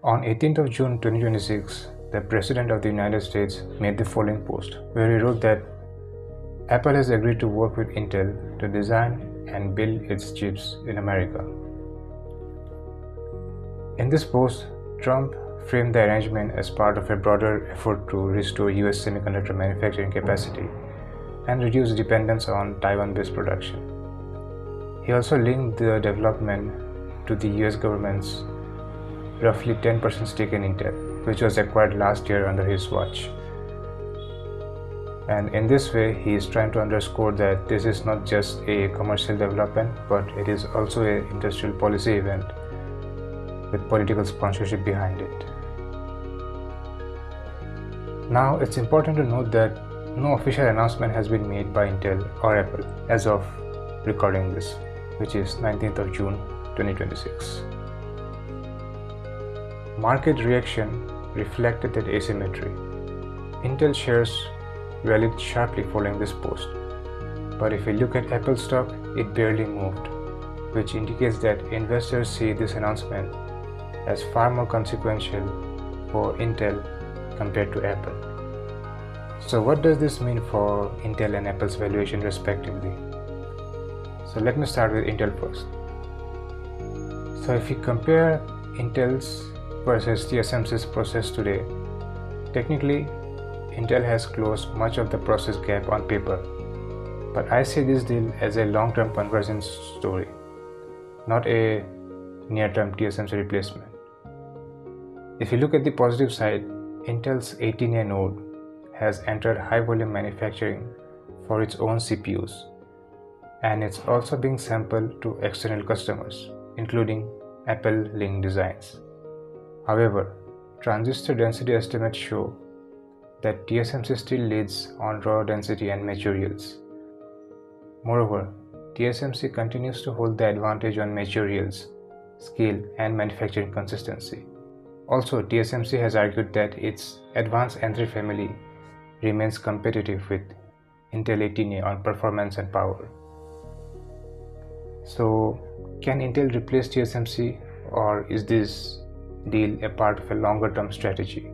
On 18th of June 2026, the President of the United States made the following post, where he wrote that Apple has agreed to work with Intel to design and build its chips in America. In this post, Trump framed the arrangement as part of a broader effort to restore US semiconductor manufacturing capacity and reduce dependence on Taiwan-based production. He also linked the development to the US government's roughly 10% stake in Intel, which was acquired last year under his watch. And in this way, he is trying to underscore that this is not just a commercial development, but it is also an industrial policy event with political sponsorship behind it. Now, it's important to note that no official announcement has been made by Intel or Apple as of recording this, which is 19th of June 2026. Market reaction reflected that asymmetry. Intel shares rallied sharply following this post, but if we look at Apple stock, it barely moved, which indicates that investors see this announcement as far more consequential for Intel compared to Apple. So what does this mean for Intel and Apple's valuation respectively? So let me start with Intel first. So if we compare Intel's versus TSMC's process today, technically Intel has closed much of the process gap on paper, but I see this deal as a long-term convergence story, not a near-term TSMC replacement. If you look at the positive side, Intel's 18A node has entered high-volume manufacturing for its own CPUs, and it's also being sampled to external customers, including Apple linked designs. However, transistor density estimates show that TSMC still leads on raw density and materials. Moreover, TSMC continues to hold the advantage on materials, scale, and manufacturing consistency. Also, TSMC has argued that its advanced N3 family remains competitive with Intel 18A on performance and power. So, can Intel replace TSMC, or is this deal a part of a longer-term strategy?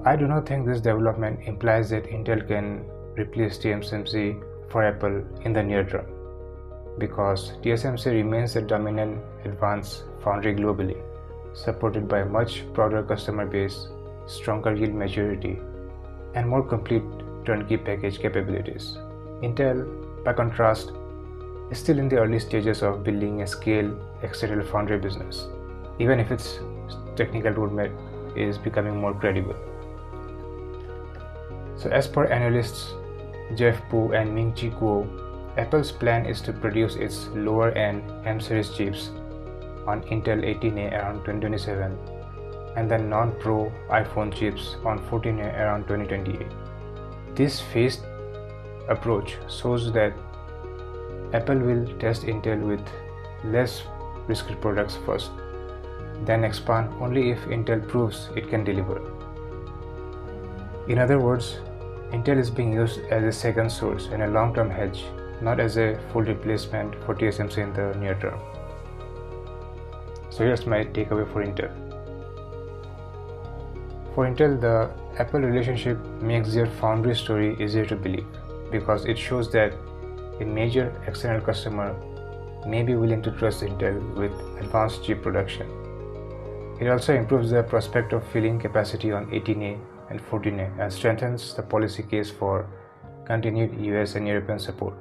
I do not think this development implies that Intel can replace TSMC for Apple in the near term, because TSMC remains the dominant advanced foundry globally, supported by a much broader customer base, stronger yield maturity, and more complete turnkey package capabilities. Intel, by contrast, is still in the early stages of building a scale external foundry business, even if its technical roadmap is becoming more credible. So as per analysts Jeff Pu and Ming-Chi Kuo, Apple's plan is to produce its lower-end M-series chips on Intel 18A around 2027 and the non-Pro iPhone chips on 14A around 2028. This phased approach shows that Apple will test Intel with less risky products first, then expand only if Intel proves it can deliver. In other words, Intel is being used as a second source and a long-term hedge, not as a full replacement for TSMC in the near term. So here's my takeaway for Intel. For Intel, the Apple relationship makes their foundry story easier to believe, because it shows that a major external customer may be willing to trust Intel with advanced chip production. It also improves the prospect of filling capacity on 18A and 14A and strengthens the policy case for continued US and European support.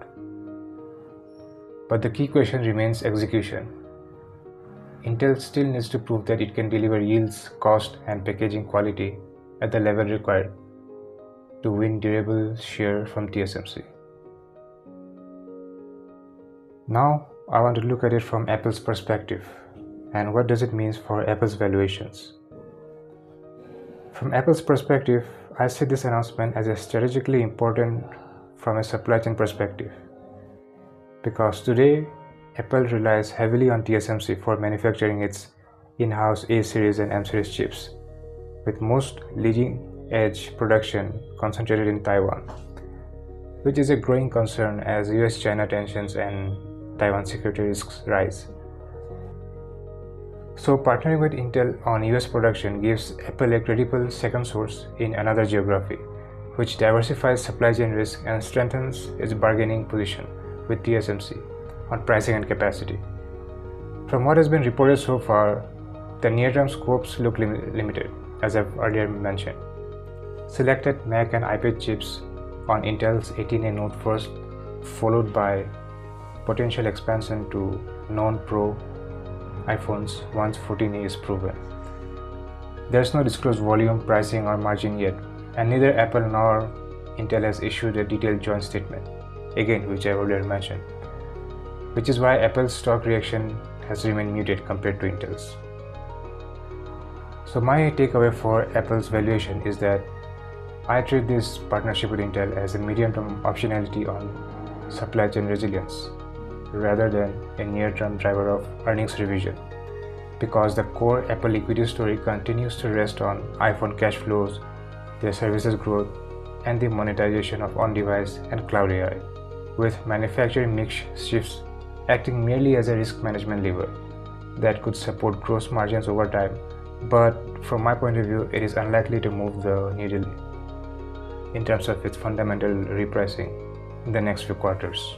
But the key question remains execution. Intel still needs to prove that it can deliver yields, cost, and packaging quality at the level required to win durable share from TSMC. Now, I want to look at it from Apple's perspective, and what does it mean for Apple's valuations. From Apple's perspective, I see this announcement as a strategically important from a supply chain perspective, because today Apple relies heavily on TSMC for manufacturing its in-house A-series and M-series chips, with most leading-edge production concentrated in Taiwan, which is a growing concern as US-China tensions and Taiwan security risks rise. So partnering with Intel on US production gives Apple a credible second source in another geography, which diversifies supply chain risk and strengthens its bargaining position with TSMC on pricing and capacity. From what has been reported so far, the near-term scopes look limited, as I've earlier mentioned. Selected Mac and iPad chips on Intel's 18A node first, followed by potential expansion to non-Pro iPhones once 14A is proven. There's no disclosed volume, pricing, or margin yet, and neither Apple nor Intel has issued a detailed joint statement, again which I earlier mentioned, which is why Apple's stock reaction has remained muted compared to Intel's. So my takeaway for Apple's valuation is that I treat this partnership with Intel as a medium-term optionality on supply chain resilience rather than a near-term driver of earnings revision, because the core Apple equity story continues to rest on iPhone cash flows, their services growth, and the monetization of on-device and cloud AI, with manufacturing mix shifts acting merely as a risk management lever that could support gross margins over time, but from my point of view, it is unlikely to move the needle in terms of its fundamental repricing in the next few quarters.